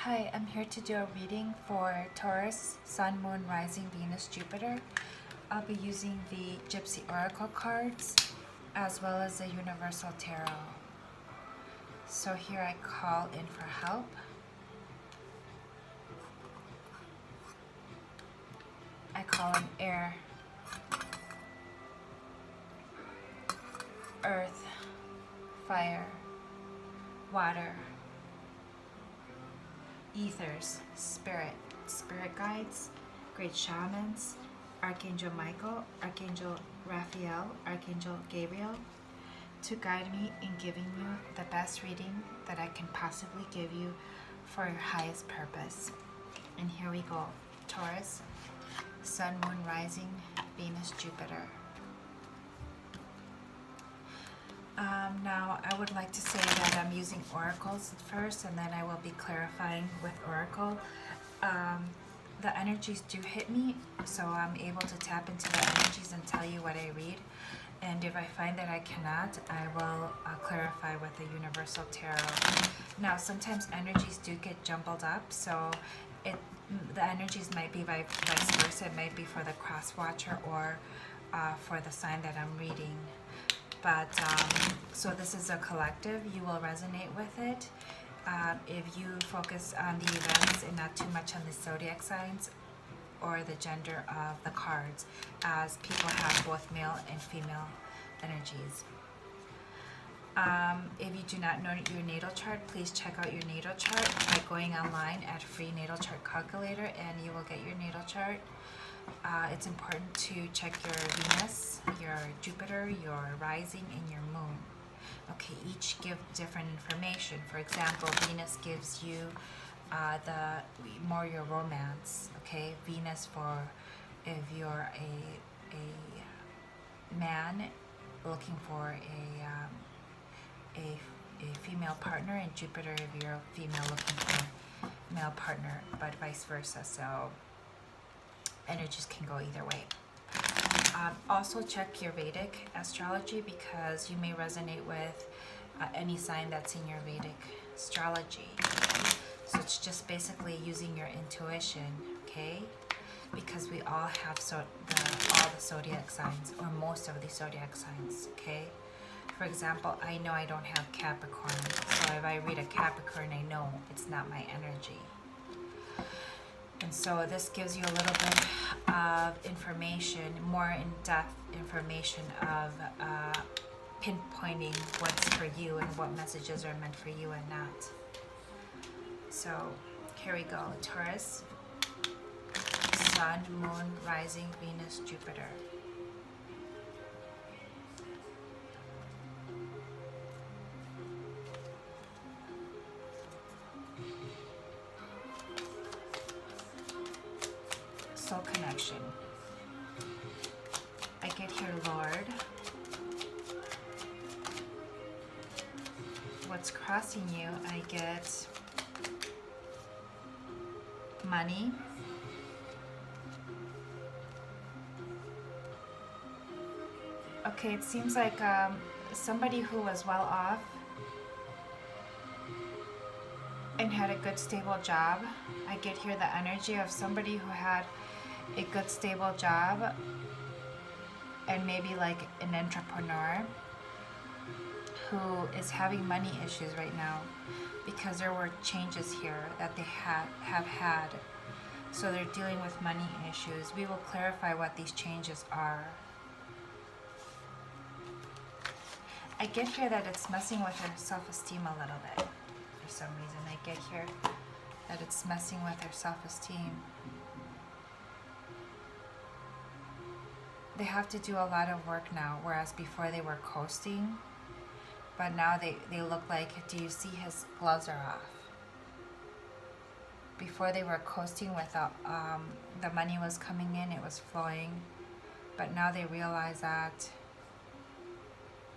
Hi, I'm here to do a reading for Taurus, Sun, Moon, Rising, Venus, Jupiter. I'll be using the Gypsy Oracle cards as well as the Universal Tarot. So here I call in for help. I call in air, earth, fire, water, ethers, spirit guides, great shamans, Archangel Michael, Archangel Raphael, Archangel Gabriel, to guide me in giving you the best reading that I can possibly give you for your highest purpose. And here we go. Taurus, Sun, Moon, Rising, Venus, Jupiter. Now, I would like to say that I'm using oracles first, and then I will be clarifying with oracle. The energies do hit me, so I'm able to tap into the energies and tell you what I read. And if I find that I cannot, I will clarify with the Universal Tarot. Now, sometimes energies do get jumbled up, so the energies might be vice versa. It might be for the cross watcher or for the sign that I'm reading. But so this is a collective. You will resonate with it if you focus on the events and not too much on the zodiac signs or the gender of the cards, as people have both male and female energies. If you do not know your natal chart, please check out your natal chart by going online at Free Natal Chart Calculator, and you will get your natal chart. It's important to check your Venus, your Jupiter, your rising, and your moon. Okay, each give different information. For example, Venus gives you your romance. Okay, Venus for if you're a man looking for a female partner, and Jupiter if you're a female looking for a male partner, but vice versa. So energies can go either way. Also check your Vedic astrology, because you may resonate with any sign that's in your Vedic astrology. So it's just basically using your intuition, okay? Because we all have all the zodiac signs, or most of the zodiac signs, okay? For example, I know I don't have Capricorn, so if I read a Capricorn, I know it's not my energy. And so this gives you a little bit of information, more in-depth information of pinpointing what's for you and what messages are meant for you and not. So here we go. Taurus, Sun, Moon, Rising, Venus, Jupiter. Soul connection. I get here, Lord. What's crossing you? I get money. Okay, it seems like somebody who was well off and had a good stable job. I get here the energy of somebody who had a good stable job and maybe like an entrepreneur who is having money issues right now because there were changes here that they have had. So they're dealing with money issues. We will clarify what these changes are. I get here that it's messing with their self-esteem a little bit. For some reason, I get here that it's messing with their self-esteem. They have to do a lot of work now, whereas before they were coasting, but now they look like, do you see his gloves are off? Before they were coasting without, the money was coming in, it was flowing, but now they realize that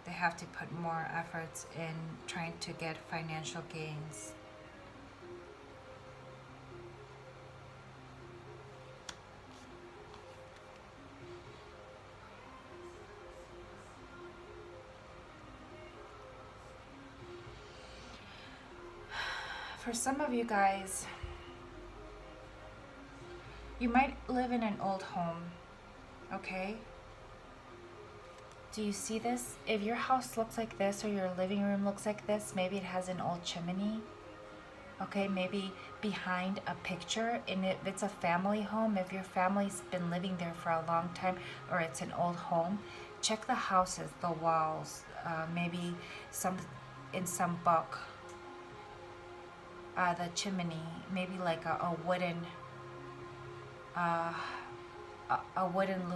they have to put more efforts in trying to get financial gains. For some of you guys, you might live in an old home, okay? Do you see this? If your house looks like this or your living room looks like this, maybe it has an old chimney. Okay, maybe behind a picture. And if it's a family home, if your family's been living there for a long time or it's an old home, check the houses, the walls, maybe in some book, the chimney, maybe like a wooden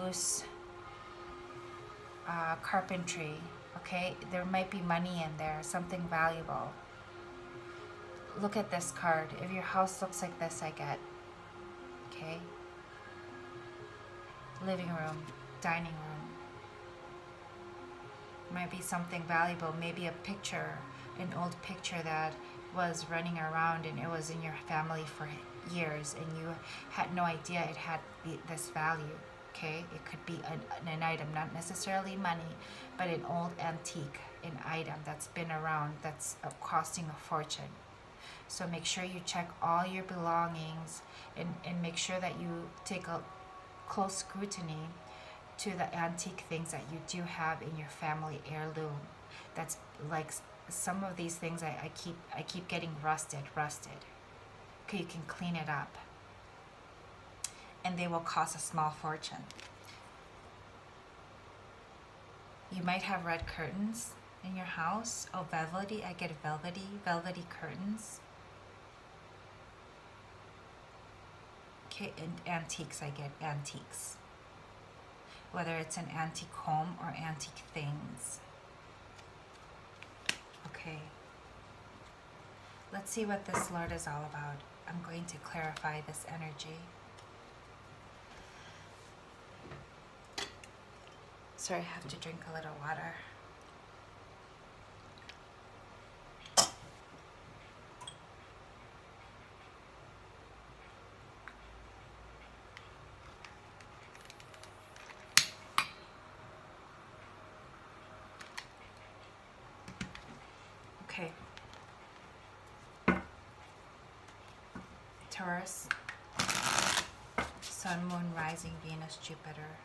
loose carpentry. Okay, there might be money in there, something valuable. Look at this card. If your house looks like this, I get. Okay. Living room, dining room. Might be something valuable. Maybe a picture, an old picture that was running around and it was in your family for years and you had no idea it had this value. Okay. It could be an item, not necessarily money, but an old antique, an item that's been around, that's costing a fortune. So make sure you check all your belongings and make sure that you take a close scrutiny to the antique things that you do have in your family heirloom. That's like some of these things I keep getting rusted. Okay, you can clean it up. And they will cost a small fortune. You might have red curtains in your house. Oh, velvety, I get velvety curtains. Okay, and antiques, I get antiques. Whether it's an antique home or antique things. Okay. Let's see what this Lord is all about. I'm going to clarify this energy. Sorry, I have to drink a little water. Okay. Taurus, Sun, Moon, Rising, Venus, Jupiter.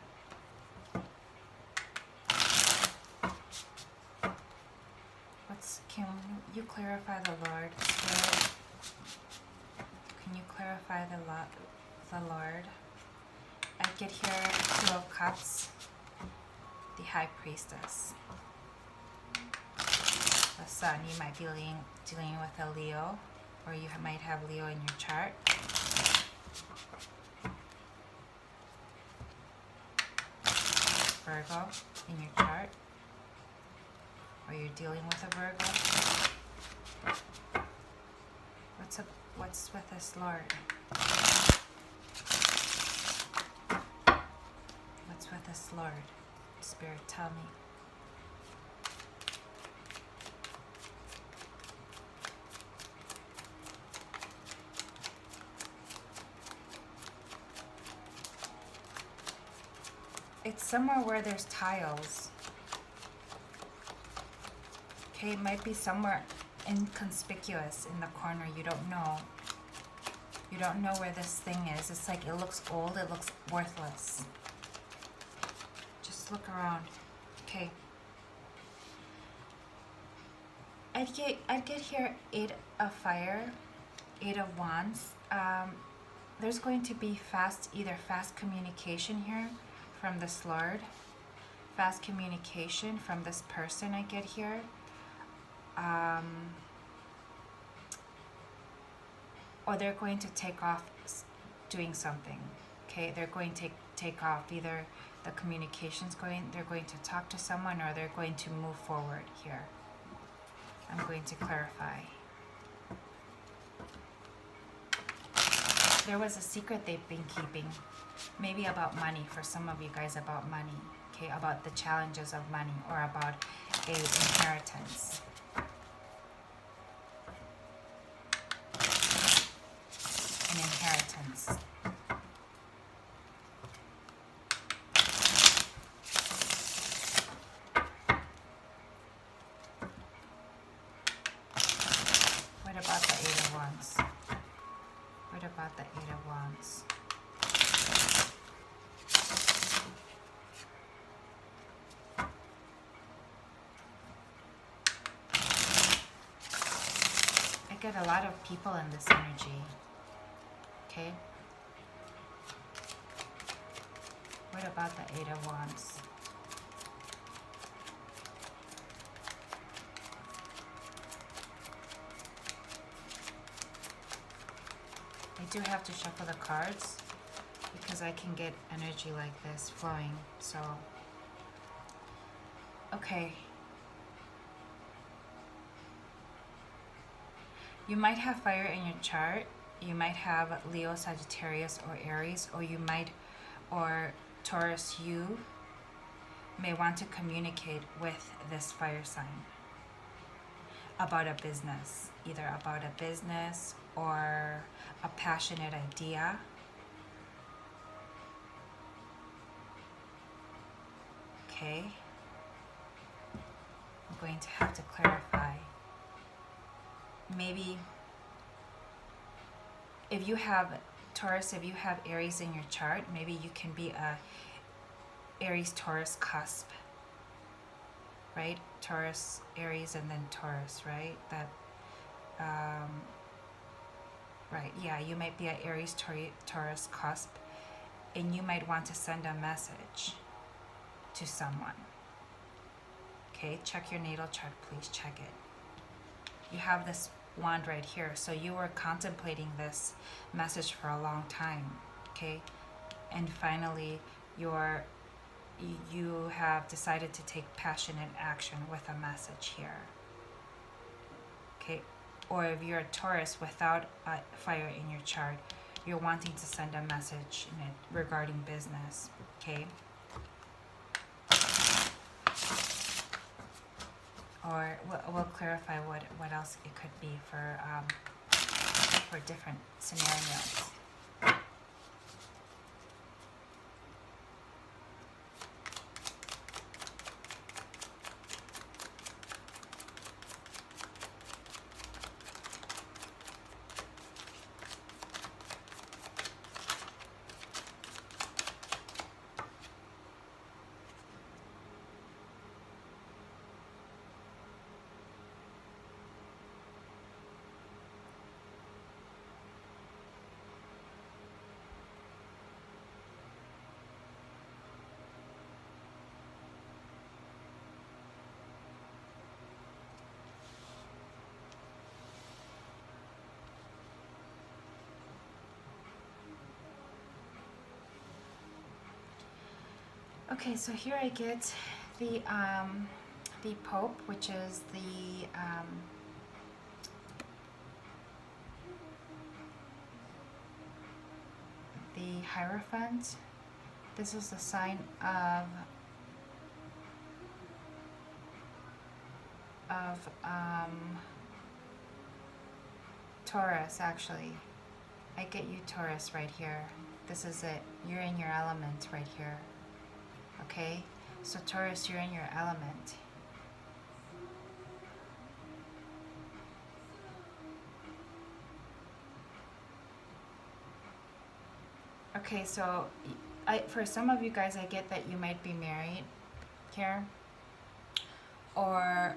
Can you clarify the Lord, Spirit? Can you clarify the Lord? I get here 2 of Cups, the High Priestess. The Sun, you might be dealing with a Leo, or you might have Leo in your chart. Virgo in your chart, or you're dealing with a Virgo. What's with this Lord? What's with this Lord? Spirit, tell me. It's somewhere where there's tiles. Okay, it might be somewhere inconspicuous in the corner. You don't know. You don't know where this thing is. It's like it looks old. It looks worthless. Just look around. Okay. I'd get here 8 of Fire, 8 of Wands. There's going to be either fast communication here from this Lord. Fast communication from this person I get here. Or they're going to take off doing something. Okay, they're going to take off. Either the communication's they're going to talk to someone, or they're going to move forward here. I'm going to clarify. There was a secret they've been keeping, maybe about money, for some of you guys, about money. Okay, about the challenges of money, or about a inheritance. An inheritance. What about the 8 of Wands? What about the Eight of Wands? I get a lot of people in this energy. Okay. What about the Eight of Wands? I do have to shuffle the cards because I can get energy like this flowing. So, okay. You might have fire in your chart. You might have Leo, Sagittarius, or Aries, or you might, or Taurus, you may want to communicate with this fire sign about a business, either about a business or a passionate idea. Okay. I'm going to have to clarify. Maybe if you have Taurus, if you have Aries in your chart, maybe you can be a Aries Taurus cusp, right? Taurus, Aries, and then Taurus, right? That right, yeah, you might be an Aries Taurus cusp, and you might want to send a message to someone. Okay, check your natal chart, please check it. You have this wand right here, so you were contemplating this message for a long time, okay? And finally, you have decided to take passionate action with a message here, okay? Or if you're a Taurus without a fire in your chart, you're wanting to send a message in it regarding business, okay? Or we'll clarify what else it could be for different scenarios. Okay, so here I get the Pope, which is the Hierophant. This is the sign of Taurus, actually. I get you, Taurus, right here. This is it. You're in your element right here. Okay? So Taurus, you're in your element. Okay, so for some of you guys, I get that you might be married here. Or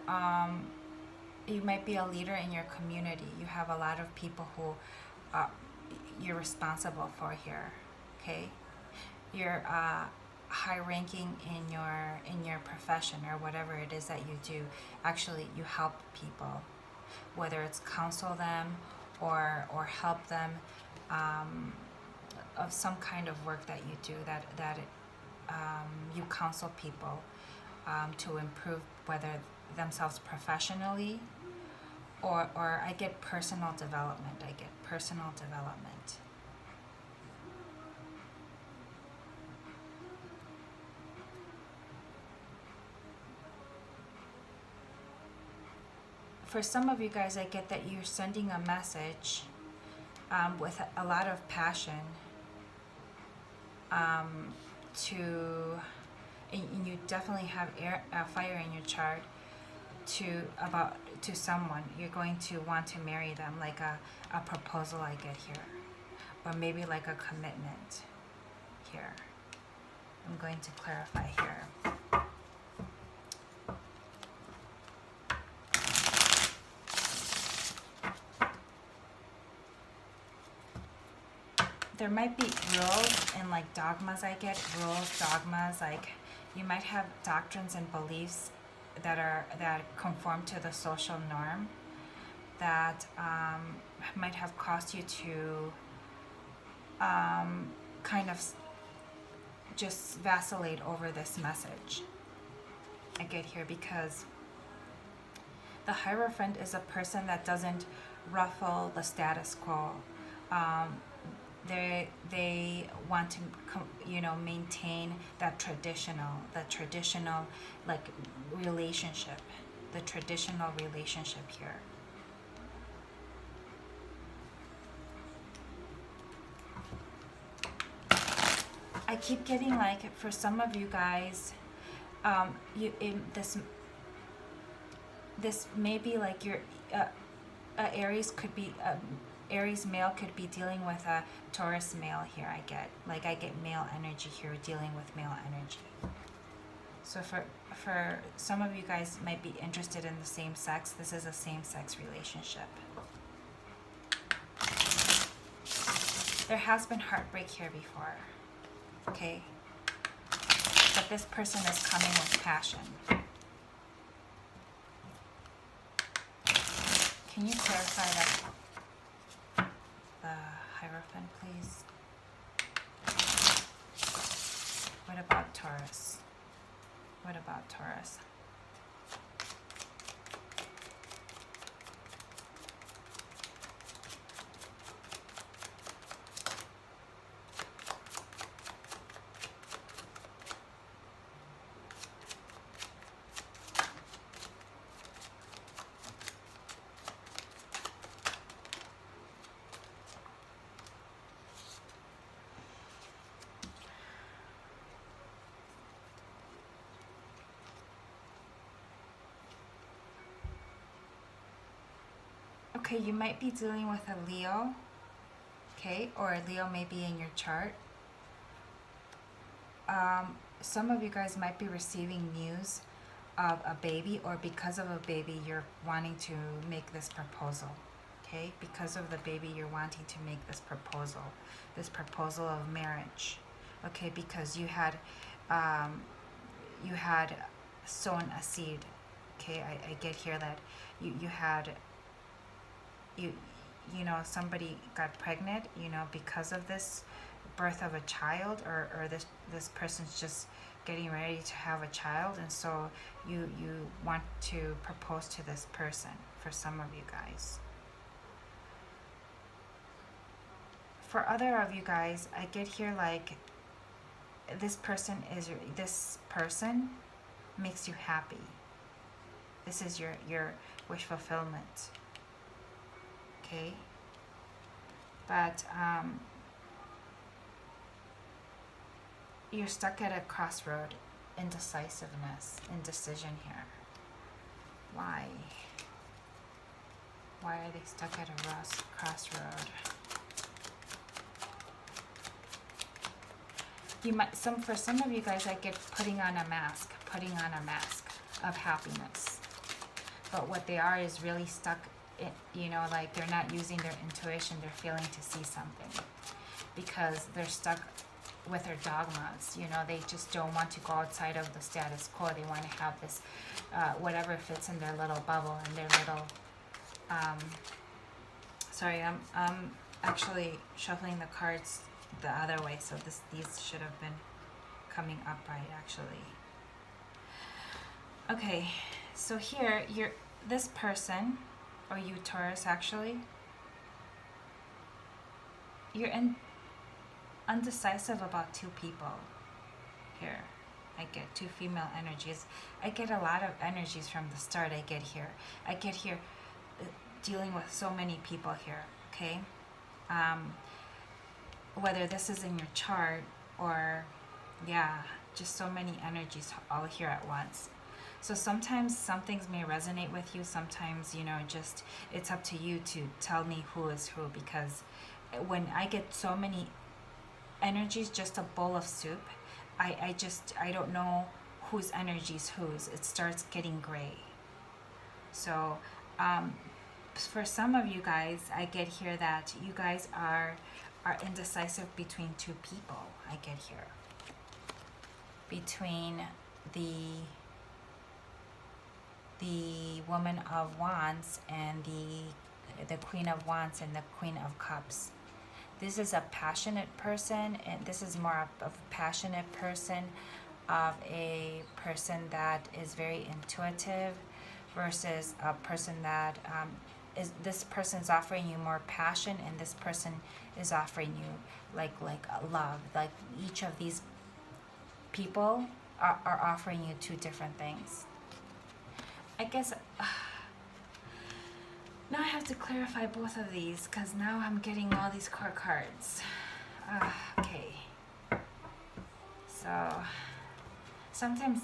you might be a leader in your community. You have a lot of people who you're responsible for here. Okay? You're high ranking in your profession or whatever it is that you do. Actually, you help people, whether it's counsel them or help them of some kind of work that you do, that you counsel people to improve whether themselves professionally or I get personal development. I get personal development. For some of you guys, I get that you're sending a message with a lot of passion and you definitely have fire in your chart to someone. You're going to want to marry them, like a proposal I get here. Or maybe like a commitment here. I'm going to clarify here. There might be rules and like dogmas I get, rules, dogmas, like you might have doctrines and beliefs that conform to the social norm that might have caused you to kind of just vacillate over this message I get here, because the Hierophant is a person that doesn't ruffle the status quo. They want to maintain that traditional like relationship, the traditional relationship here. I keep getting like, for some of you guys, this may be like your Aries could be Aries male could be dealing with a Taurus male here. I get male energy here, dealing with male energy. So for some of you guys might be interested in the same sex. This is a same-sex relationship. There has been heartbreak here before, okay? But this person is coming with passion. Can you clarify that? The Hierophant, please. What about Taurus? What about Taurus? Okay, you might be dealing with a Leo, okay, or a Leo may be in your chart. Some of you guys might be receiving news of a baby, or because of a baby, you're wanting to make this proposal, okay? Because of the baby, you're wanting to make this proposal of marriage, okay? Because you had sown a seed, okay? I get here that you had. You know, somebody got pregnant, because of this birth of a child, or this person's just getting ready to have a child, and so you want to propose to this person, for some of you guys. For other of you guys, I get here like this person makes you happy. This is your wish fulfillment. Okay, but you're stuck at a crossroad, indecision here. Why are they stuck at a crossroad? For some of you guys, I get putting on a mask of happiness, but what they are is really stuck. Like they're not using their intuition, they're failing to see something because they're stuck with their dogmas. They just don't want to go outside of the status quo. They want to have this whatever fits in their little bubble and their little sorry, I'm actually shuffling the cards the other way, so these should have been coming upright actually. Okay, so here this person, or you Taurus actually, you're undecisive about two people here. I get two female energies. I get a lot of energies from the start. I get here dealing with so many people here, okay? Whether this is in your chart or, yeah, just so many energies all here at once. So sometimes some things may resonate with you. Sometimes, you know, just it's up to you to tell me who is who, because when I get so many energies, just a bowl of soup, I don't know whose energy is whose. It starts getting gray. So for some of you guys, I get here that you guys are indecisive between two people. I get here between the Woman of Wands and the Queen of Wands and the Queen of Cups. This is a passionate person, and this is more of a passionate person, of a person that is very intuitive, versus a person that this person's offering you more passion, and this person is offering you like a love. Like each of these people are offering you two different things. I guess now I have to clarify both of these, because now I'm getting all these core cards. Okay. So sometimes,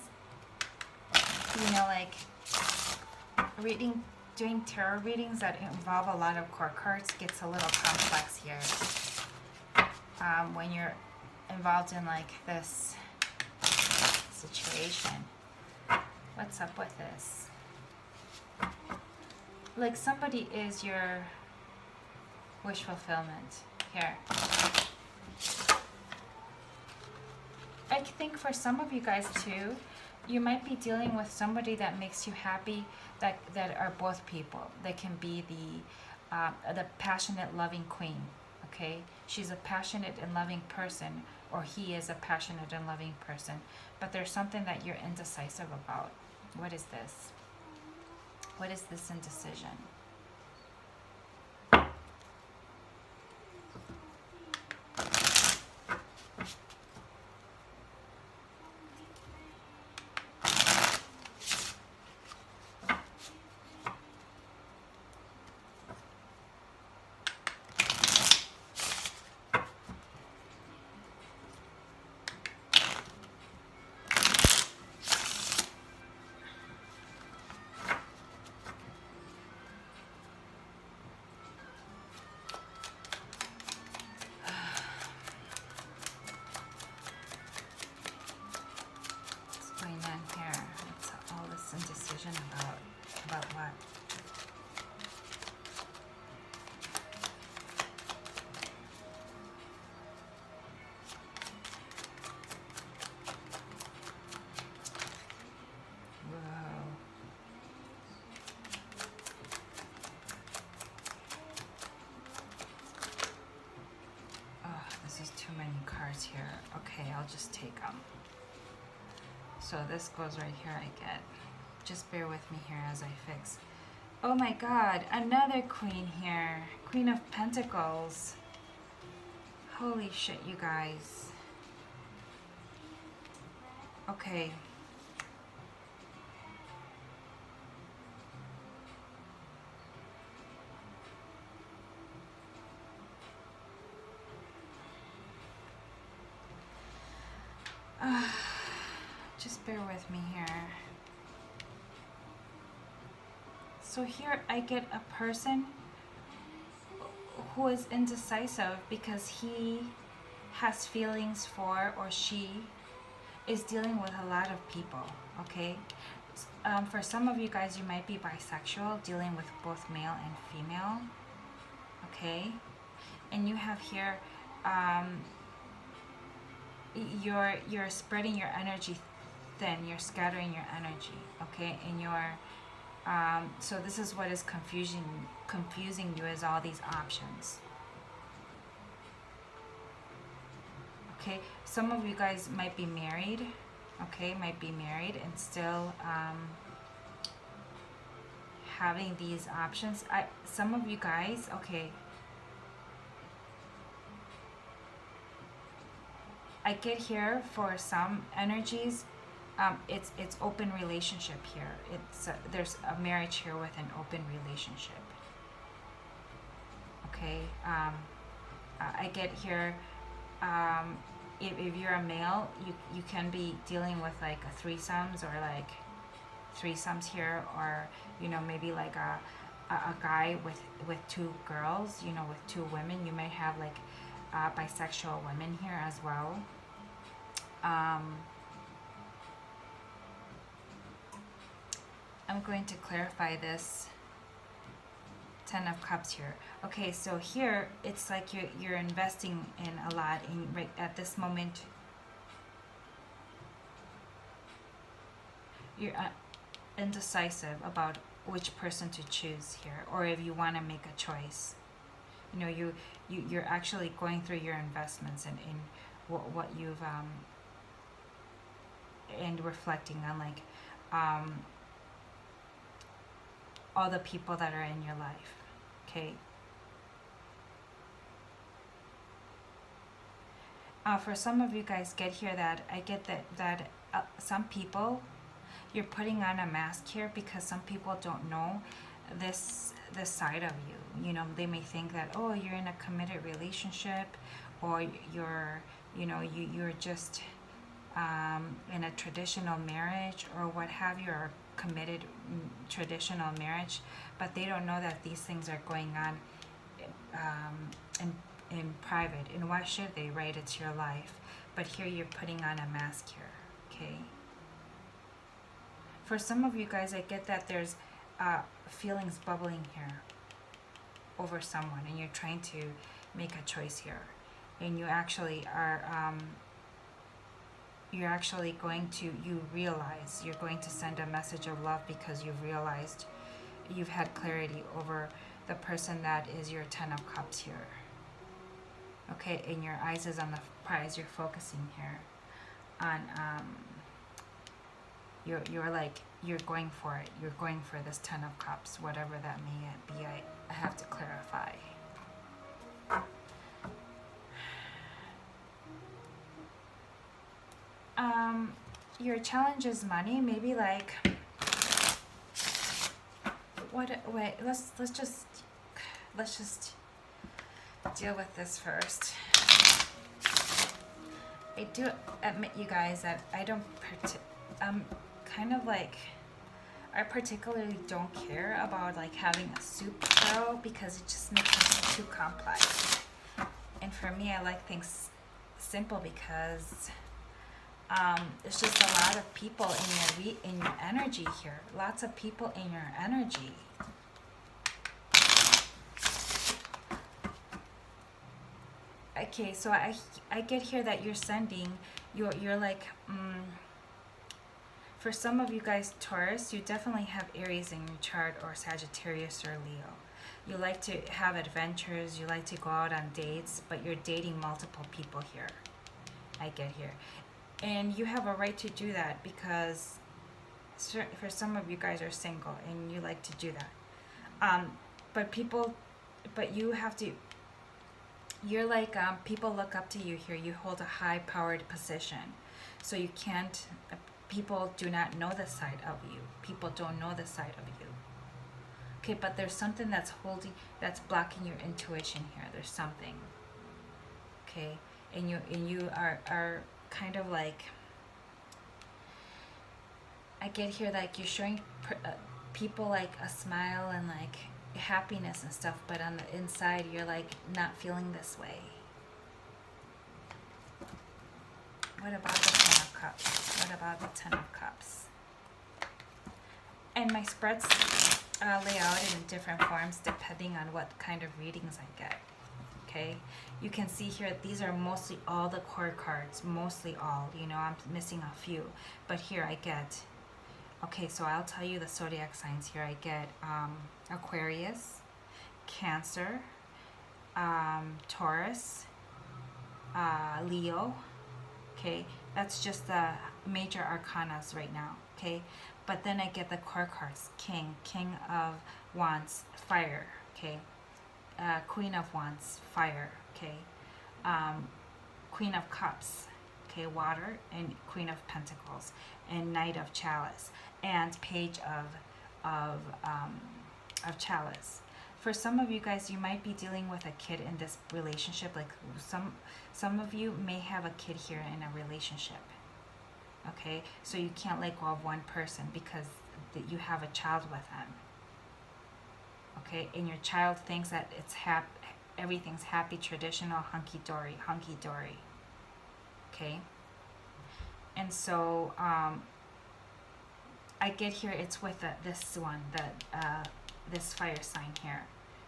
you know, like doing tarot readings that involve a lot of core cards gets a little complex here. When you're involved in like this situation. What's up with this? Like somebody is your wish fulfillment here. I think for some of you guys too, you might be dealing with somebody that makes you happy, that are both people. They can be the passionate, loving queen, okay? She's a passionate and loving person, or he is a passionate and loving person. But there's something that you're indecisive about. What is this? What is this indecision? Indecision about what? Whoa. Oh, this is too many cards here. Okay, I'll just take them. So this goes right here, I get. Just bear with me here as I fix. Oh my God, another queen here. Queen of Pentacles. Holy shit, you guys. Okay. Just bear with me here. So here I get a person who is indecisive because he has feelings for, or she is dealing with a lot of people, okay? For some of you guys, you might be bisexual, dealing with both male and female, okay? And you have here, you're spreading your energy thin, you're scattering your energy, okay? And you're so this is what is confusing you, is all these options. Okay, some of you guys might be married, okay, might be married and still having these options. Some of you guys, okay, I get here for some energies, it's open relationship here. There's a marriage here with an open relationship. Okay, I get here, if you're a male, you can be dealing with like a threesomes, or like threesomes here, or you know, maybe like a guy with two girls, you know, with two women. You may have like bisexual women here as well. I'm going to clarify this Ten of Cups here. Okay, so here it's like you're investing in a lot, in right at this moment. You're indecisive about which person to choose here, or if you want to make a choice. You know, you're actually going through your investments and in what you've and reflecting on like all the people that are in your life. Okay. For some of you guys, get here that I get that some people, you're putting on a mask here because some people don't know this side of you. You know, they may think that, oh, you're in a committed relationship, or you're, you know, you're just in a traditional marriage or what have you, or committed traditional marriage, but they don't know that these things are going on in private. And why should they, right? It's your life. But here you're putting on a mask here, okay? For some of you guys, I get that there's feelings bubbling here over someone, and you're trying to make a choice here, and you actually are you're actually going to, you realize you're going to send a message of love because you've realized you've had clarity over the person that is your Ten of Cups here. Okay, and your eyes is on the prize. You're focusing here on you're like, you're going for it. You're going for this Ten of Cups, whatever that may be. I have to clarify. Your challenge is money. Maybe like, wait, let's just deal with this first. I do admit, you guys, that I don't kind of like, I particularly don't care about like having a soup throw because it just makes it too complex. And for me, I like things simple because it's just a lot of people in your energy here. Lots of people in your energy. Okay, so I get here that you're sending, you're like, for some of you guys, Taurus, you definitely have Aries in your chart, or Sagittarius or Leo. You like to have adventures, you like to go out on dates, but you're dating multiple people here. I get here. And you have a right to do that because for some of you guys are single and you like to do that. But you have to, you're like, people look up to you here. You hold a high-powered position. So you can't, people do not know the side of you. People don't know the side of you. Okay, but there's something that's that's blocking your intuition here. There's something. Okay, and you are kind of like, I get here like you're showing people like a smile and like happiness and stuff, but on the inside you're like not feeling this way. What about the Ten of Cups? What about the Ten of Cups? And my spreads lay out in different forms depending on what kind of readings I get. Okay, you can see here these are mostly all the core cards, mostly all, you know, I'm missing a few, but here I get, okay, so I'll tell you the zodiac signs here. I get Aquarius, Cancer, Taurus, Leo. Okay, that's just the major arcanas right now. Okay, but then I get the core cards: King of Wands, fire. Okay, Queen of Wands, fire. Okay, Queen of Cups, okay, water, and Queen of Pentacles, and Knight of Chalice, and Page of Chalice. For some of you guys, you might be dealing with a kid in this relationship. Like some of you may have a kid here in a relationship. Okay, so you can't let go of one person because that you have a child with him. Okay, and your child thinks that everything's happy, traditional, hunky-dory. Okay, and so I get here, it's with this one, this fire sign here.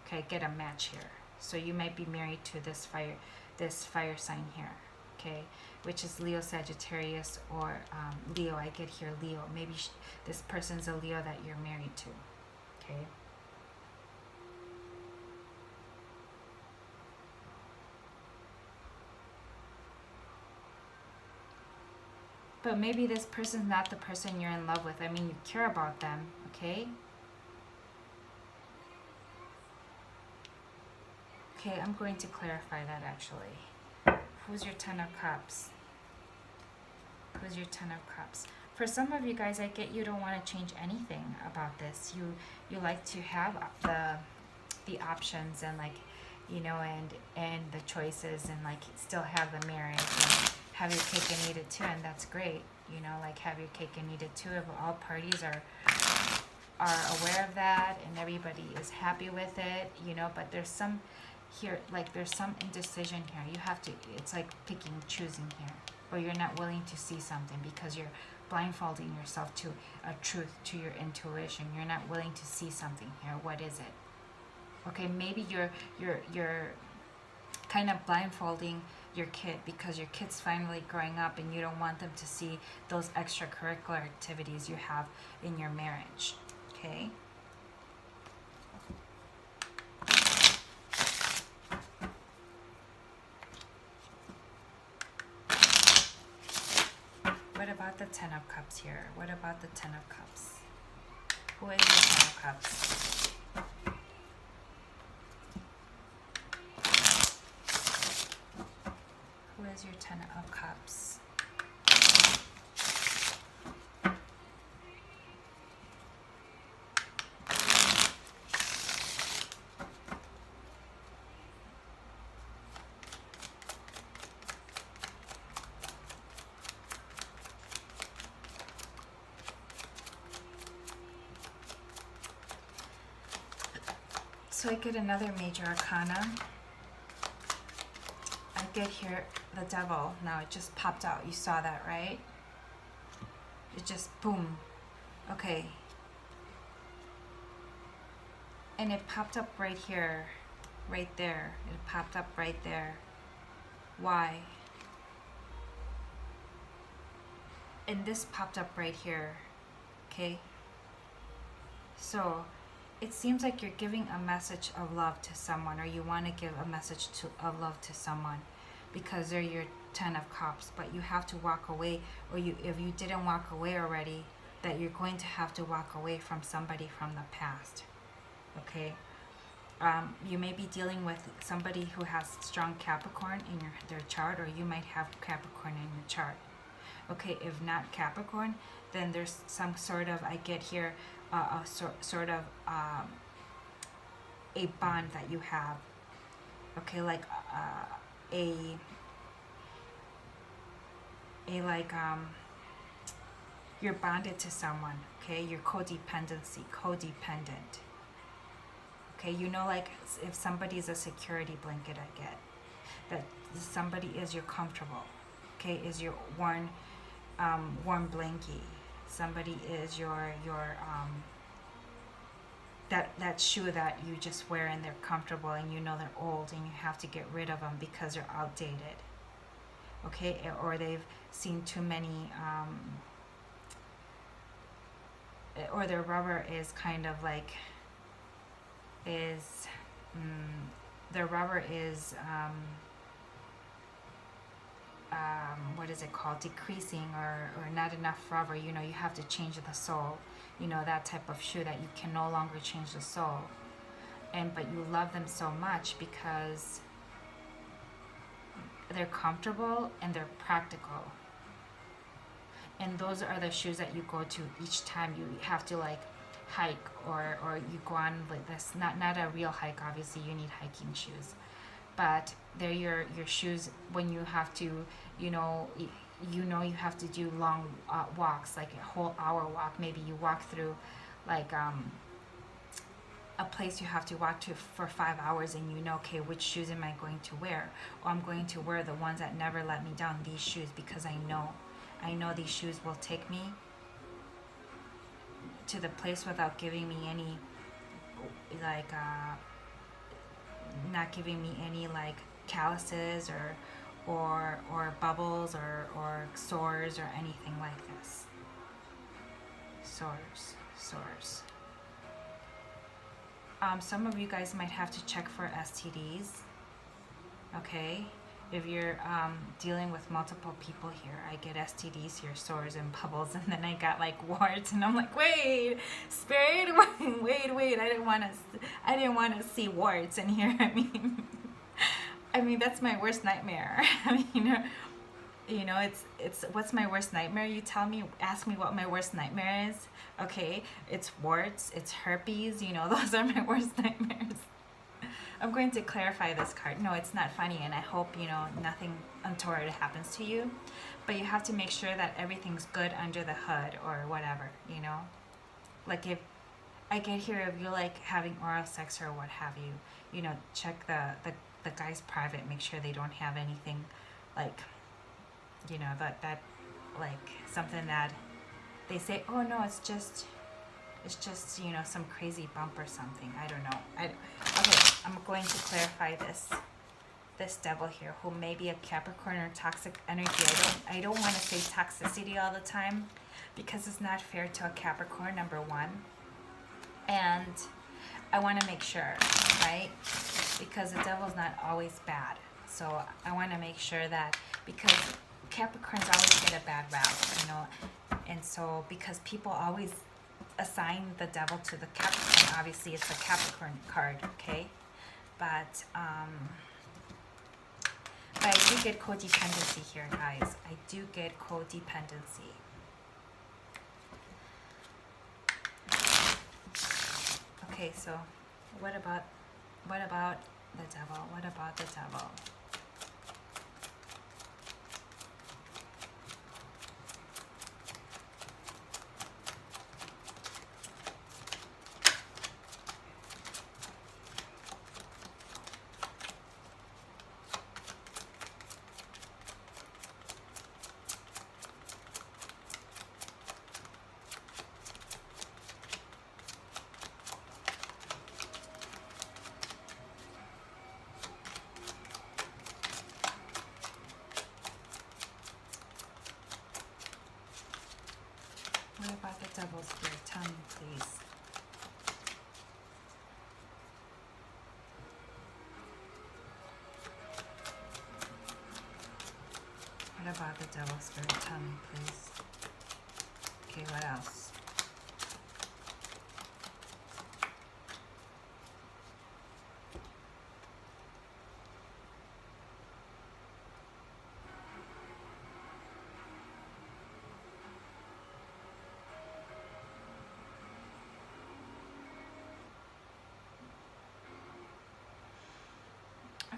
Okay, get a match here. So you might be married to this fire sign here. Okay, which is Leo, Sagittarius, or Leo. I get here Leo. Maybe this person's a Leo that you're married to. Okay. But maybe this person's not the person you're in love with. I mean, you care about them, okay? Okay, I'm going to clarify that actually. Who's your Ten of Cups? Who's your Ten of Cups? For some of you guys, I get you don't want to change anything about this. You like to have the options and like, you know, and the choices, and like still have the marriage and have your cake and eat it too, and that's great. You know, like have your cake and eat it too. If all parties are aware of that and everybody is happy with it, you know. But there's some here, like there's some indecision here. You have to. It's like picking, choosing here, or you're not willing to see something because you're blindfolding yourself to a truth, to your intuition. You're not willing to see something here. What is it? Okay, maybe you're kind of blindfolding your kid because your kid's finally growing up and you don't want them to see those extracurricular activities you have in your marriage. Okay? What about the Ten of Cups here? What about the Ten of Cups? Who is the Ten of Cups? Who is your Ten of Cups? So I get another major arcana. I get here the Devil. Now it just popped out. You saw that, right? It just boom. Okay. And it popped up right here, right there. It popped up right there. Why? And this popped up right here. Okay? So it seems like you're giving a message of love to someone, or you want to give a message of love to someone because they're your Ten of Cups, but you have to walk away, or if you didn't walk away already, that you're going to have to walk away from somebody from the past. Okay? You may be dealing with somebody who has strong Capricorn in their chart, or you might have Capricorn in your chart. Okay, if not Capricorn, then there's some sort of, I get here, sort of a bond that you have. Okay, like you're bonded to someone. Okay, you're codependent. Okay, you know, like if somebody's a security blanket, I get that somebody is your comfortable. Okay, is your warm blankie. Somebody is your that shoe that you just wear and they're comfortable, and you know they're old and you have to get rid of them because they're outdated. Okay, or they've seen too many, or their rubber is kind of like their rubber is what is it called, decreasing, or not enough rubber. You know, you have to change the sole, you know, that type of shoe that you can no longer change the sole, but you love them so much because they're comfortable and they're practical, and those are the shoes that you go to each time you have to like hike, or you go on like this, not a real hike, obviously you need hiking shoes, but they're your shoes when you have to, you know you have to do long walks, like a whole hour walk. Maybe you walk through like a place you have to walk to for 5 hours, and you know, okay, which shoes am I going to wear? Or I'm going to wear the ones that never let me down, these shoes, because I know these shoes will take me to the place without giving me any like not giving me any like calluses or bubbles or sores or anything like this. Sores. Some of you guys might have to check for STDs, okay? If you're dealing with multiple people here, I get STDs here, sores and bubbles, and then I got like warts, and I'm like, wait, Spirit, wait, I didn't want to see warts in here. I mean that's my worst nightmare. I mean, you know, it's what's my worst nightmare? You tell me, ask me what my worst nightmare is. Okay, it's warts, it's herpes. You know, those are my worst nightmares. I'm going to clarify this card. No, it's not funny, and I hope, you know, nothing untoward happens to you. But you have to make sure that everything's good under the hood or whatever, you know? Like if I get here, if you're like having oral sex or what have you, you know, check the guy's private, make sure they don't have anything like, you know, that like something that they say, oh no, it's just, you know, some crazy bump or something. I don't know. Okay, I'm going to clarify this devil here, who may be a Capricorn or toxic energy. I don't want to say toxicity all the time, because it's not fair to a Capricorn, number one. And I want to make sure, right? Because the devil's not always bad. So I want to make sure that, because Capricorns always get a bad rap, you know, and so because people always assign the devil to the Capricorn, obviously it's a Capricorn card, okay? But I do get codependency here, guys. I do get codependency. Okay, so what about the devil? What about the devil? What about the devil's spirit? Tell me, please. What about the devil's spirit? Tell me, please. Okay, what else?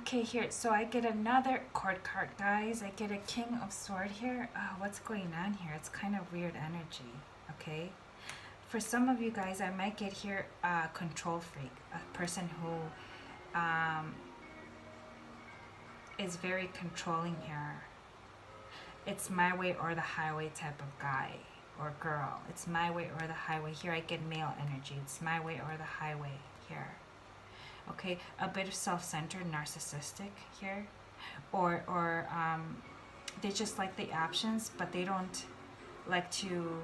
Okay, here, so I get another court card, guys. I get a King of Sword here. Oh, what's going on here? It's kind of weird energy, okay? For some of you guys, I might get here a control freak, a person who is very controlling here. It's my way or the highway type of guy or girl. It's my way or the highway. Here I get male energy. It's my way or the highway here. Okay, a bit of self-centered, narcissistic here, or they just like the options, but they don't like to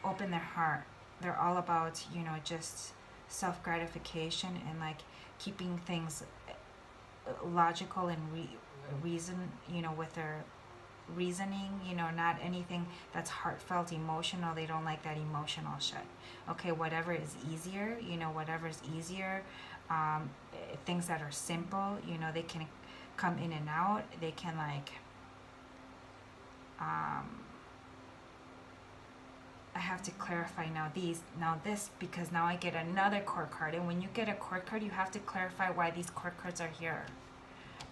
open their heart. They're all about, you know, just self-gratification and like keeping things logical and reason, you know, with their reasoning, you know, not anything that's heartfelt, emotional. They don't like that emotional shit. Okay, whatever is easier, you know, whatever is easier, things that are simple, you know, they can come in and out. They can like I have to clarify now this, because now I get another court card, and when you get a court card, you have to clarify why these court cards are here.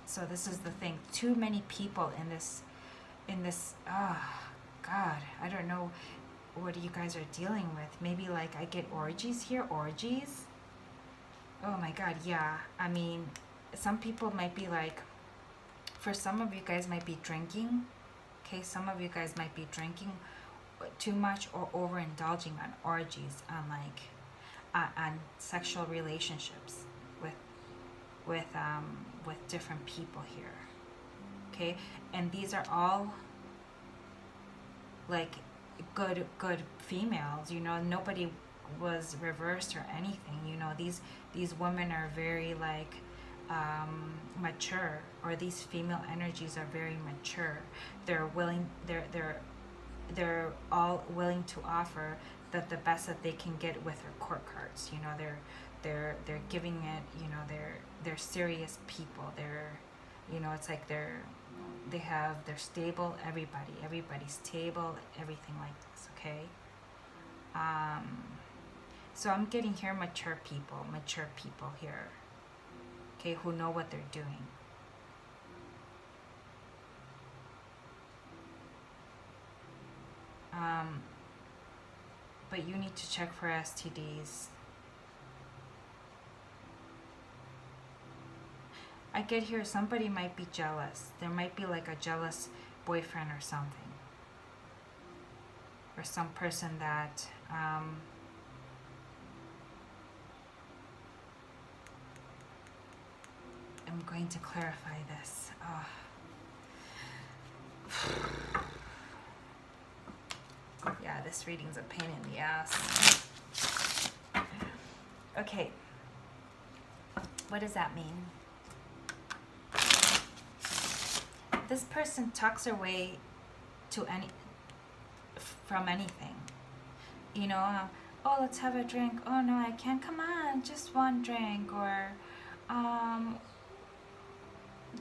So this is the thing. Too many people in this, oh God, I don't know. what you guys are dealing with. Maybe like I get orgies here, orgies. Oh my god, yeah. I mean, some people might be like, for some of you guys might be drinking. Okay, some of you guys might be drinking too much or overindulging on orgies, on like on sexual relationships with different people here. Okay, and these are all like good females, you know. Nobody was reversed or anything, you know. These women are very like mature, or these female energies are very mature. They're willing, they're all willing to offer the best that they can get with their court cards, you know. They're giving it, you know. They're serious people. They're, you know, it's like they're stable. Everybody's stable, everything like this. Okay, so I'm getting here mature people here, okay, who know what they're doing. But you need to check for STDs. I get here somebody might be jealous. There might be like a jealous boyfriend or something. Or some person that I'm going to clarify this. Yeah, this reading's a pain in the ass. Okay. What does that mean? This person talks their way to from anything. You know, oh, let's have a drink. Oh no, I can't. Come on, just one drink. Or,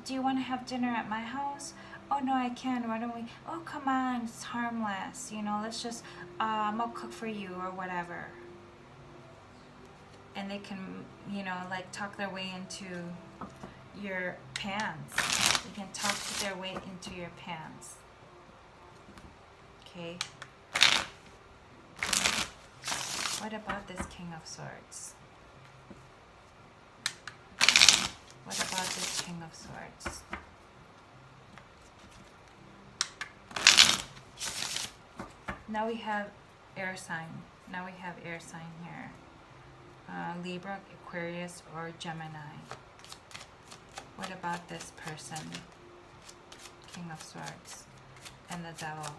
do you want to have dinner at my house? Oh no, I can. Why don't we? Oh, come on, it's harmless. You know, let's just, I'll cook for you or whatever. And they can, you know, like talk their way into your pants. They can talk their way into your pants. Okay. What about this King of Swords? What about this King of Swords? Now we have air sign. Now we have air sign here. Libra, Aquarius, or Gemini. What about this person? King of Swords and the Devil.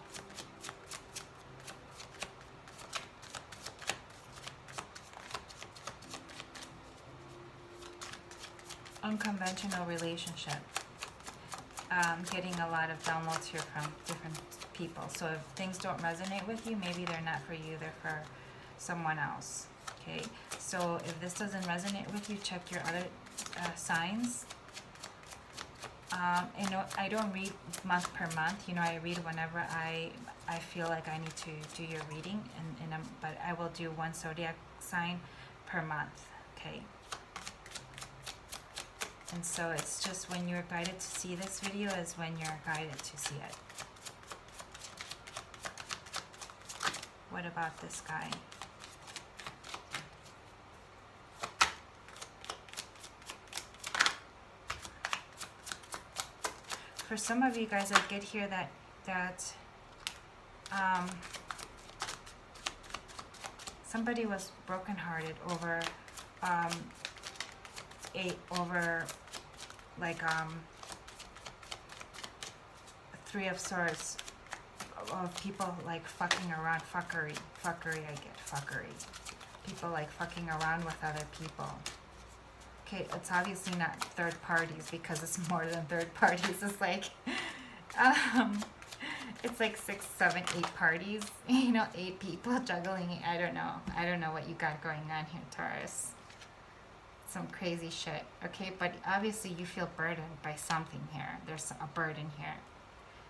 Unconventional relationship. Getting a lot of downloads here from different people. So if things don't resonate with you, maybe they're not for you, they're for someone else. Okay, so if this doesn't resonate with you, check your other signs. You know, I don't read month per month. You know, I read whenever I feel like I need to do your reading, but I will do one zodiac sign per month. Okay. And so it's just when you're guided to see this video is when you're guided to see it. What about this guy? For some of you guys, I get here that somebody was brokenhearted over Three of Swords, of people like fucking around, fuckery, I get fuckery. People like fucking around with other people. Okay, it's obviously not third parties because it's more than third parties. It's like, it's like 6, 7, 8 parties. You know, 8 people juggling. I don't know what you got going on here, Taurus. Some crazy shit. Okay, but obviously you feel burdened by something here. There's a burden here.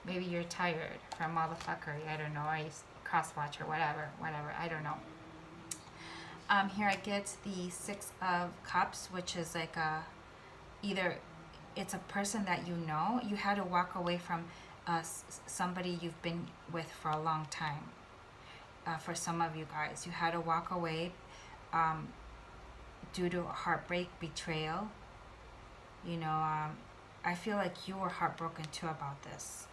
Maybe you're tired from all the fuckery. I don't know. Or you cross-watch or whatever. I don't know. Here I get the 6 of Cups, which is like either it's a person that you know. You had to walk away from somebody you've been with for a long time. for some of you guys. You had to walk away due to heartbreak, betrayal. You know, I feel like you were heartbroken too about this.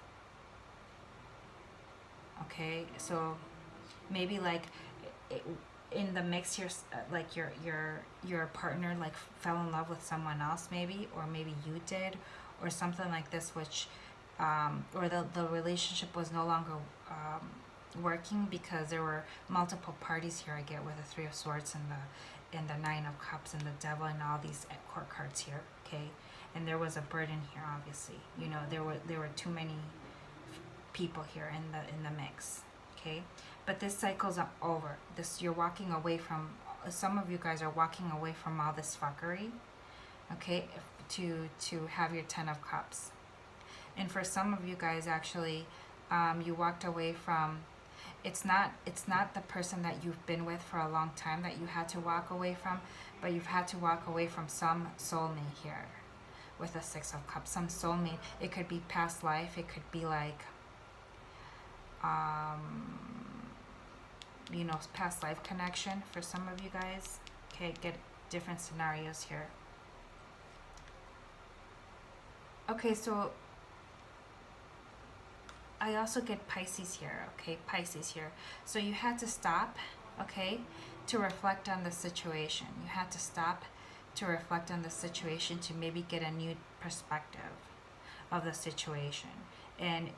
Okay, so maybe like in the mix here, like your partner like fell in love with someone else, maybe, or maybe you did, or something like this, which or the relationship was no longer working because there were multiple parties here. I get with the Three of Swords and the Nine of Cups and the Devil and all these court cards here. Okay, and there was a burden here. Obviously, you know, there were too many people here in the mix. Okay, but this cycle's over. This, you're walking away from, some of you guys are walking away from all this fuckery. Okay, to have your Ten of Cups. And for some of you guys, actually, you walked away from, it's not the person that you've been with for a long time that you had to walk away from, but you've had to walk away from some soulmate here with a Six of Cups. Some soulmate. It could be past life. It could be like you know, past life connection for some of you guys. Okay, get different scenarios here. Okay, so I also get Pisces here. Okay, Pisces here. So you had to stop, okay, to reflect on the situation. You had to stop to reflect on the situation to maybe get a new perspective of the situation. And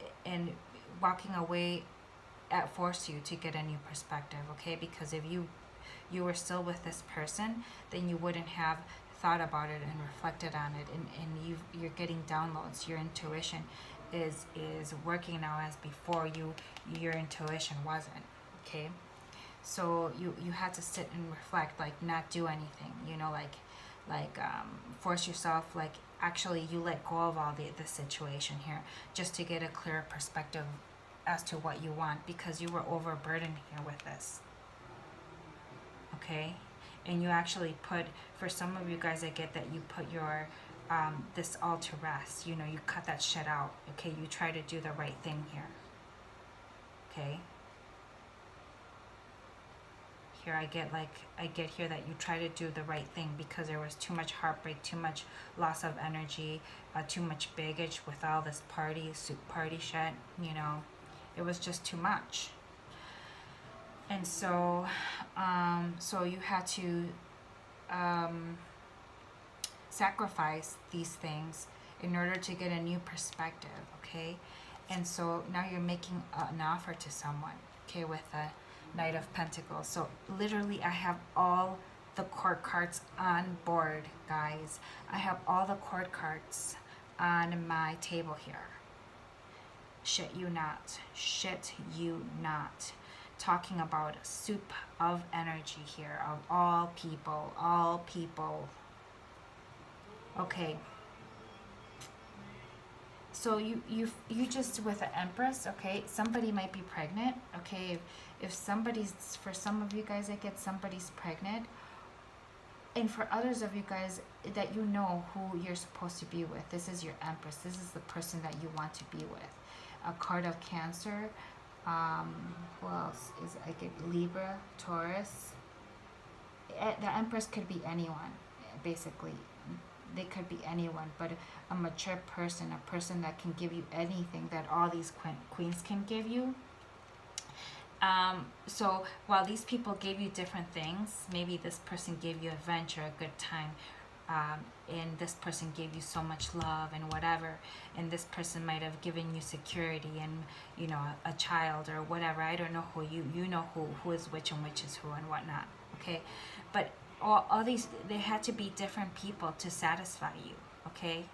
walking away forced you to get a new perspective, okay? Because if you were still with this person, then you wouldn't have thought about it and reflected on it, and you're getting downloads. Your intuition is working now as before your intuition wasn't. Okay, so you had to sit and reflect, like not do anything, you know, like force yourself, like actually you let go of all the situation here just to get a clearer perspective as to what you want, because you were overburdened here with this. Okay, and you actually put, for some of you guys, I get that you put your this all to rest. You know, you cut that shit out. Okay, you try to do the right thing here. Okay, here I get here that you try to do the right thing because there was too much heartbreak, too much loss of energy, too much baggage with all this party shit. You know, it was just too much. And so so you had to sacrifice these things in order to get a new perspective. Okay, and so now you're making an offer to someone. Okay, with the Knight of Pentacles. So literally I have all the court cards on board, guys. I have all the court cards on my table here. Shit you not. Shit you not. Talking about a soup of energy here, of all people, all people. Okay, so you just with the Empress. Okay, somebody might be pregnant. Okay, if somebody's, for some of you guys, I get somebody's pregnant, and for others of you guys that you know who you're supposed to be with, this is your Empress. This is the person that you want to be with. A card of Cancer. Who else is, I get Libra, Taurus. The Empress could be anyone, basically. They could be anyone, but a mature person, a person that can give you anything that all these queens can give you. So while these people gave you different things, maybe this person gave you adventure, a good time, and this person gave you so much love and whatever, and this person might have given you security and, you know, a child or whatever. I don't know who you know who is which and which is who and whatnot. Okay, but all these, they had to be different people to satisfy you. Okay,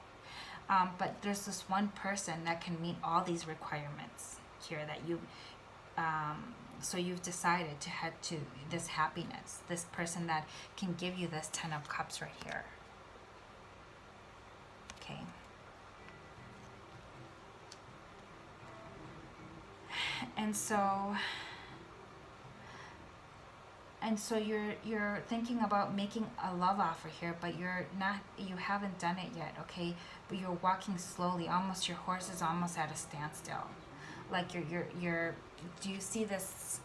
but there's this one person that can meet all these requirements here that you so you've decided to head to this happiness, this person that can give you this Ten of Cups right here. Okay, and so you're thinking about making a love offer here, but you haven't done it yet. Okay, but you're walking slowly, almost your horse is almost at a standstill. like you're do you see this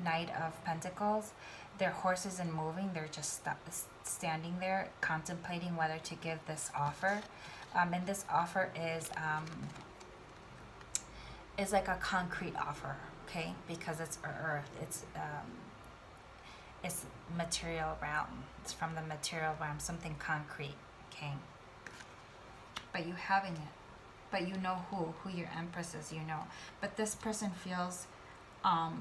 Knight of Pentacles? Their horse isn't moving, they're just standing there contemplating whether to give this offer. And this offer is like a concrete offer, okay? Because it's earth, it's material realm. It's from the material realm, something concrete, okay? But you having it. But you know who your Empress is, you know. But this person feels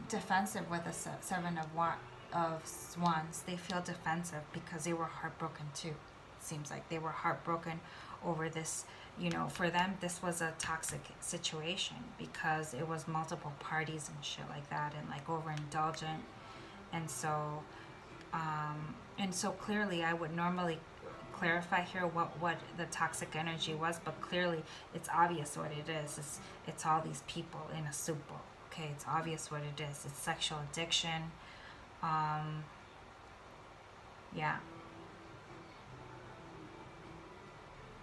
defensive with the Seven of Wands. They feel defensive because they were heartbroken too. It seems like they were heartbroken over this. You know, for them, this was a toxic situation because it was multiple parties and shit like that, and like overindulgent. And so clearly I would normally clarify here what the toxic energy was, but clearly it's obvious what it is. It's all these people in a soup bowl, okay? It's obvious what it is. It's sexual addiction. Yeah.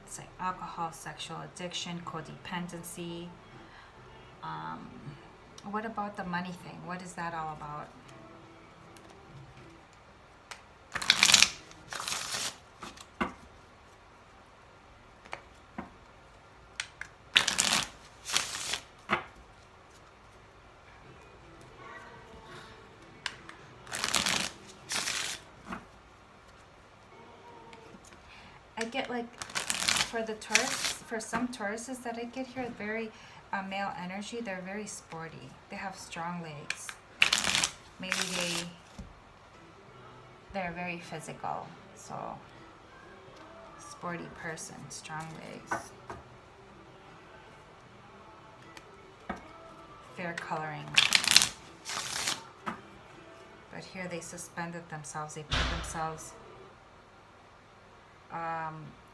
It's like alcohol, sexual addiction, codependency. What about the money thing? What is that all about? I get like, for the Taurus, for some Tauruses that I get here, very male energy, they're very sporty. They have strong legs. Maybe they're very physical. So, sporty person, strong legs. Fair coloring. But here they suspended themselves. They put themselves...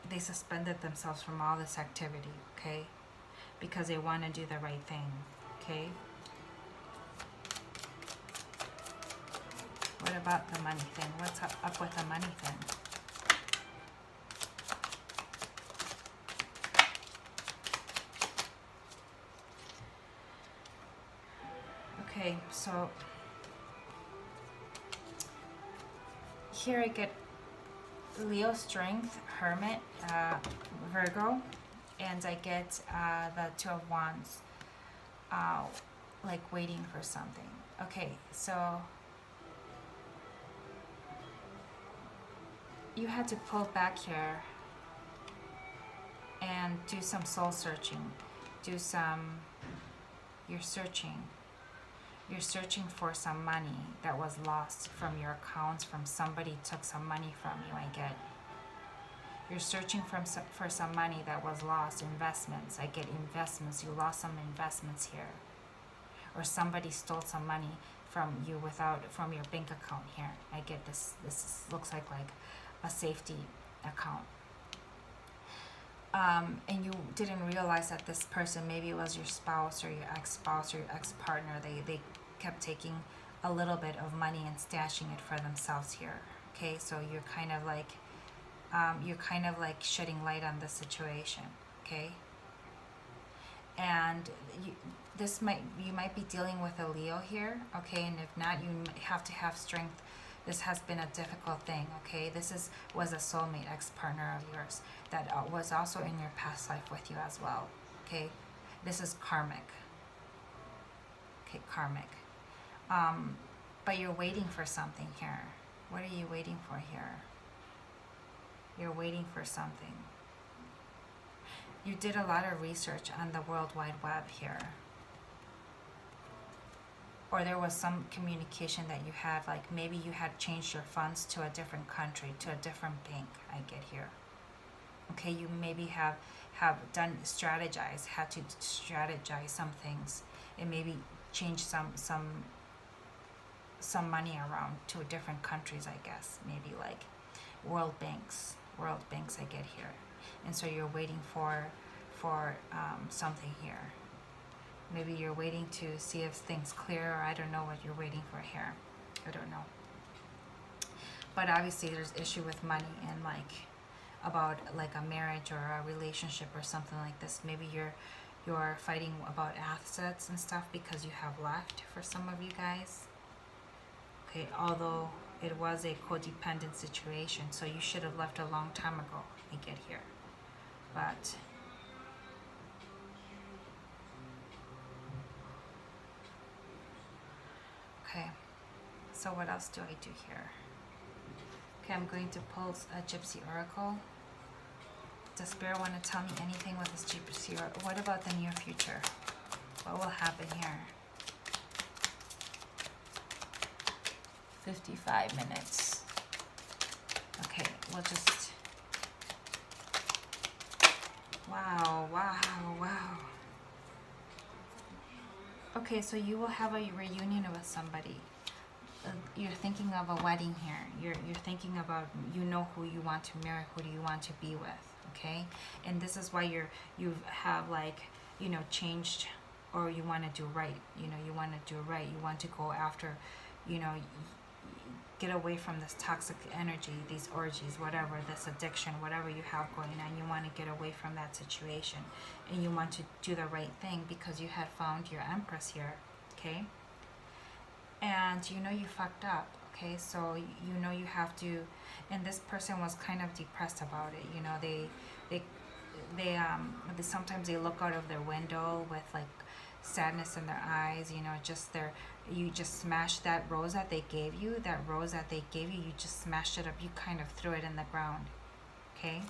they suspended themselves from all this activity, okay? Because they want to do the right thing, okay? What about the money thing? What's up with the money thing? Okay, so here I get Leo, Strength, Hermit, Virgo, and I get the Two of Wands, like waiting for something. Okay, so you had to pull back here and do some soul searching. You're searching for some money that was lost from your accounts, from somebody took some money from you, I get. You're searching for some money that was lost, investments. I get investments. You lost some investments here. Or somebody stole some money from you from your bank account here. I get this. This looks like a safety account. And you didn't realize that this person, maybe it was your spouse or your ex-spouse or your ex-partner, they kept taking a little bit of money and stashing it for themselves here. Okay, so you're kind of like shedding light on the situation. Okay, and you might be dealing with a Leo here. Okay, and if not, you have to have strength. This has been a difficult thing, okay? This was a soulmate, ex-partner of yours that was also in your past life with you as well, okay? This is karmic, okay, karmic. But you're waiting for something here. What are you waiting for here? You're waiting for something. You did a lot of research on the World Wide Web here. Or there was some communication that you had, like maybe you had changed your funds to a different country, to a different bank, I get here. Okay, you maybe have had to strategize some things, and maybe change some money around to different countries, I guess. Maybe like world banks I get here. And so you're waiting for something here. Maybe you're waiting to see if things clear, or I don't know what you're waiting for here. I don't know. But obviously there's issue with money and like about like a marriage or a relationship or something like this. Maybe you're fighting about assets and stuff because you have left for some of you guys. Okay, although it was a codependent situation, so you should have left a long time ago. I get here. But okay, so what else do I do here? Okay, I'm going to pull a Gypsy Oracle. Does Spirit want to tell me anything with this Gypsy Oracle? What about the near future? What will happen here? 55 minutes. Okay, we'll just... Wow, wow, wow. Okay, so you will have a reunion with somebody. You're thinking of a wedding here. You're thinking about, you know who you want to marry, who do you want to be with, okay? And this is why you have, like, you know, changed, or you want to do right. You know, you want to do right. You want to go after, you know, get away from this toxic energy, these orgies, whatever, this addiction, whatever you have going on. You want to get away from that situation, and you want to do the right thing because you had found your Empress here, okay? And you know you fucked up, okay? So you know you have to, and this person was kind of depressed about it. You know, they sometimes they look out of their window with like sadness in their eyes. You know, just you just smashed that rose that they gave you. That rose that they gave you, you just smashed it up. You kind of threw it in the ground, okay?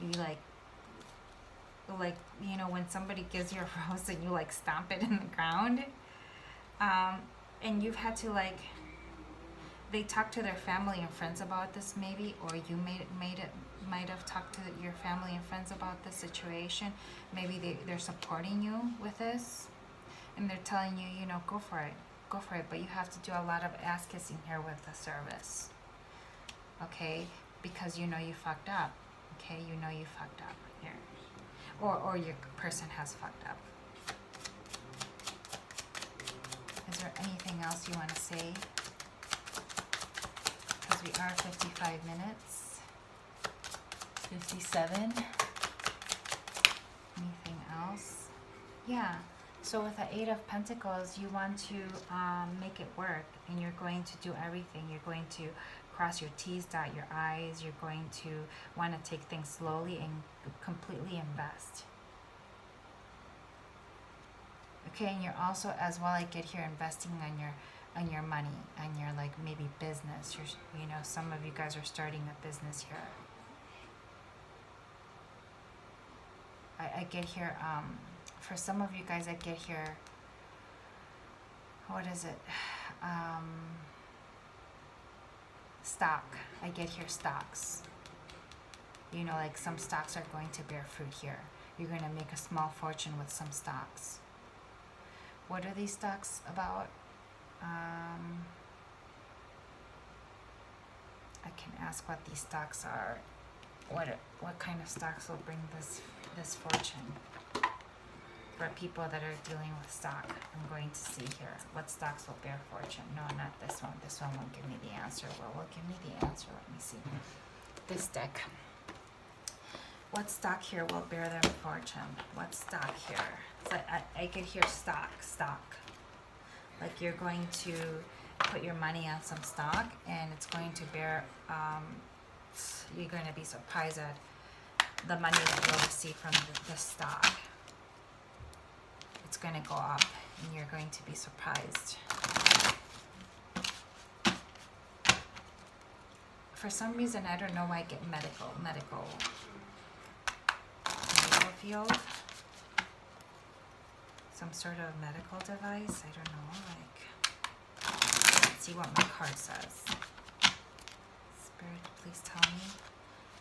You like you know, when somebody gives you a rose and you like stomp it in the ground. And you've had to, like, they talked to their family and friends about this maybe, or you might have talked to your family and friends about this situation. Maybe they're supporting you with this, and they're telling you, you know, go for it, but you have to do a lot of ass kissing here with the service, okay? Because you know you fucked up, okay? You know you fucked up here, or your person has fucked up. Is there anything else you want to say? Because we are 55 minutes. 57. Anything else? Yeah. So with the Eight of Pentacles, you want to make it work, and you're going to do everything. You're going to cross your T's, dot your I's. You're going to want to take things slowly and completely invest. Okay, and you're also, as well, I get here, investing on your money, on your, like, maybe business. You know, some of you guys are starting a business here. I get here, for some of you guys, I get here, what is it? Stock. I get here stocks. You know, like some stocks are going to bear fruit here. You're going to make a small fortune with some stocks. What are these stocks about? I can ask what these stocks are. What kind of stocks will bring this fortune for people that are dealing with stock? I'm going to see here. What stocks will bear fortune? No, not this one. This one won't give me the answer. What will give me the answer? Let me see. This deck. What stock here will bear their fortune? What stock here? So I could hear stock. Like you're going to put your money on some stock, and it's going to bear, you're going to be surprised at the money that you'll receive from the stock. It's going to go up, and you're going to be surprised. For some reason, I don't know why I get medical field. Some sort of medical device. I don't know. Like, let's see what my card says. Spirit, please tell me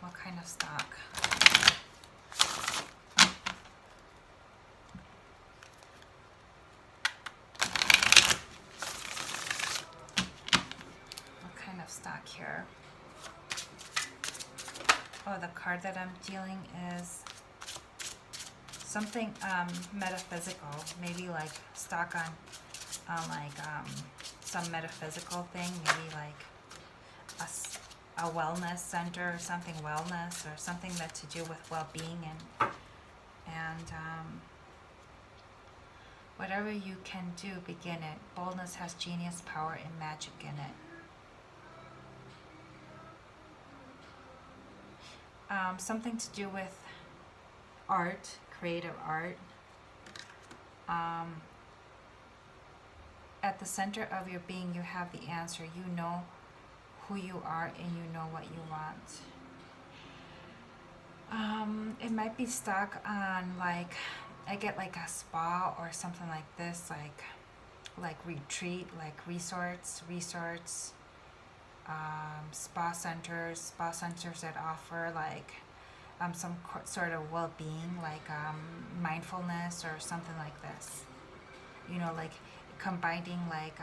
what kind of stock. What kind of stock here? Oh, the card that I'm dealing is something metaphysical, maybe like stock on like some metaphysical thing, maybe like a wellness center or something, wellness or something that to do with well-being and Whatever you can do, begin it. Boldness has genius, power, and magic in it. Something to do with art, creative art. At the center of your being, you have the answer. You know who you are and you know what you want. It might be stuck on, like, I get like a spa or something like this, like retreat, like resorts, spa centers that offer like some sort of well-being, like mindfulness or something like this. You know, like combining like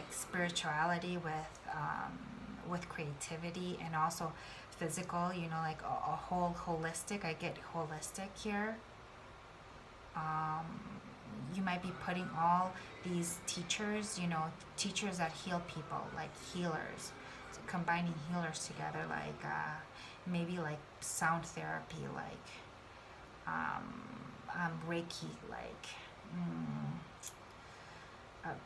spirituality with creativity and also physical. You know, like a whole holistic. I get holistic here. You might be putting all these teachers, you know, teachers that heal people, like healers, so combining healers together, like maybe like sound therapy, like Reiki, like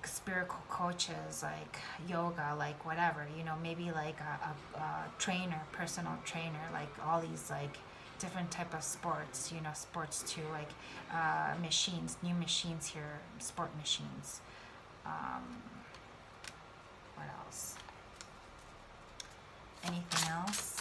spiritual coaches, like yoga, like whatever, you know, maybe like a trainer, personal trainer, like all these like different type of sports, you know, sports too, like machines, new machines here, sport machines. What else? Anything else?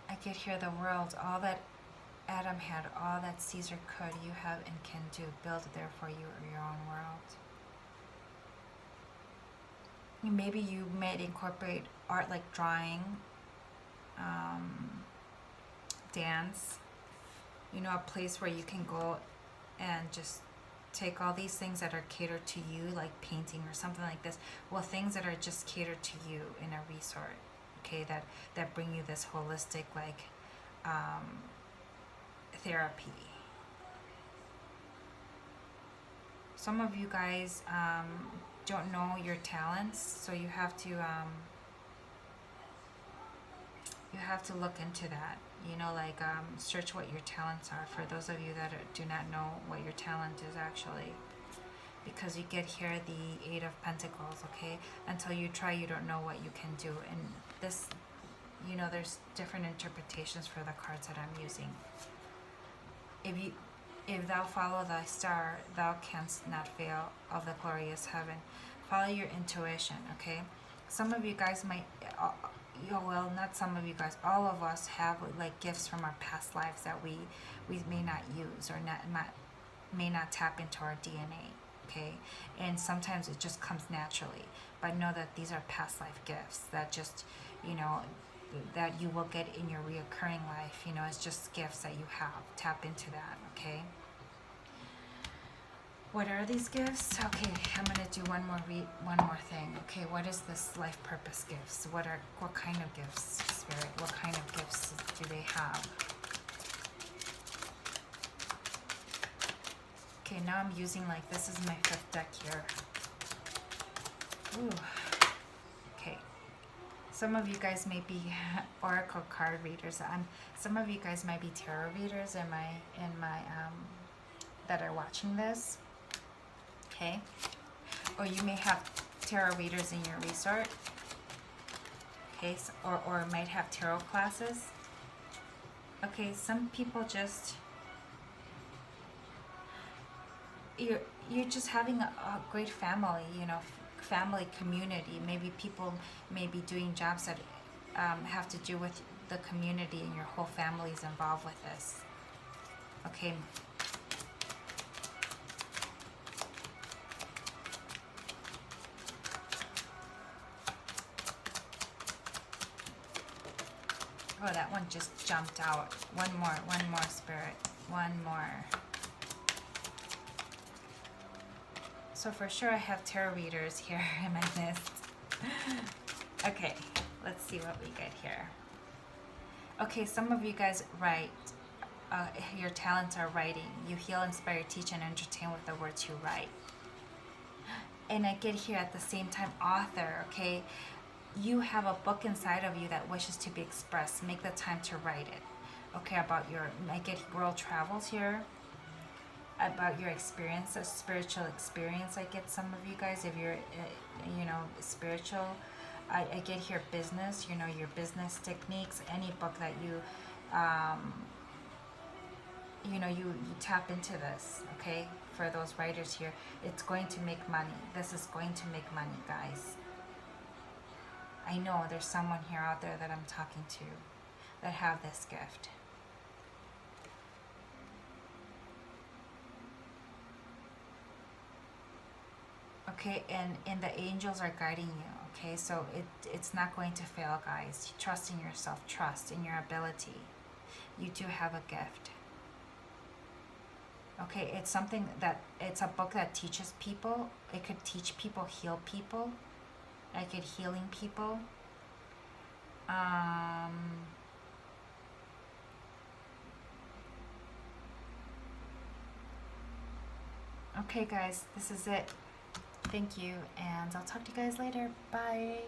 I get here the world, all that Adam had, all that Caesar could, you have and can do. Build therefore you your own world. Maybe you might incorporate art like drawing, dance, you know, a place where you can go and just take all these things that are catered to you, like painting or something like this. Well, things that are just catered to you in a resort, okay, that bring you this holistic, like, therapy. Some of you guys don't know your talents, so you have to look into that. You know, like search what your talents are. For those of you that do not know what your talent is actually, because you get here the Eight of Pentacles. Okay, until you try, you don't know what you can do. And this, you know, there's different interpretations for the cards that I'm using. If thou follow thy star, thou canst not fail of the glorious heaven. Follow your intuition, okay? Some of you guys might, well, not some of you guys, all of us have like gifts from our past lives that we may not use or may not tap into our DNA, okay? And sometimes it just comes naturally. But know that these are past life gifts that just, you know, that you will get in your reoccurring life. You know, it's just gifts that you have. Tap into that, okay? What are these gifts? Okay, I'm gonna do one more thing. Okay, what is this life purpose gifts? What kind of gifts, Spirit? What kind of gifts do they have? Okay, now I'm using, like, this is my 5th deck here. Ooh. Okay. Some of you guys may be oracle card readers. Some of you guys might be tarot readers in my that are watching this. Okay, or you may have tarot readers in your resort. Okay, so, or might have tarot classes. Okay, some people just, you're just having a great family, you know, family community. Maybe people may be doing jobs that have to do with the community, and your whole family is involved with this. Okay. Oh, that one just jumped out. One more, Spirit. One more. So for sure I have tarot readers here in my list. Okay, let's see what we get here. Okay, some of you guys write. Your talents are writing. You heal, inspire, teach, and entertain with the words you write. And I get here at the same time, author, okay? You have a book inside of you that wishes to be expressed. Make the time to write it. Okay, about your, I get world travels here. About your experiences, spiritual experience. I get some of you guys, if you're, spiritual. I get here business, your business techniques, any book that you, you tap into this, okay? For those writers here, it's going to make money. This is going to make money, guys. I know there's someone here out there that I'm talking to that have this gift. Okay, and the angels are guiding you, okay? So it's not going to fail, guys. Trust in yourself, trust in your ability. You do have a gift. Okay, it's something that, it's a book that teaches people. It could teach people, heal people. I get healing people. Okay, guys, this is it. Thank you, and I'll talk to you guys later. Bye.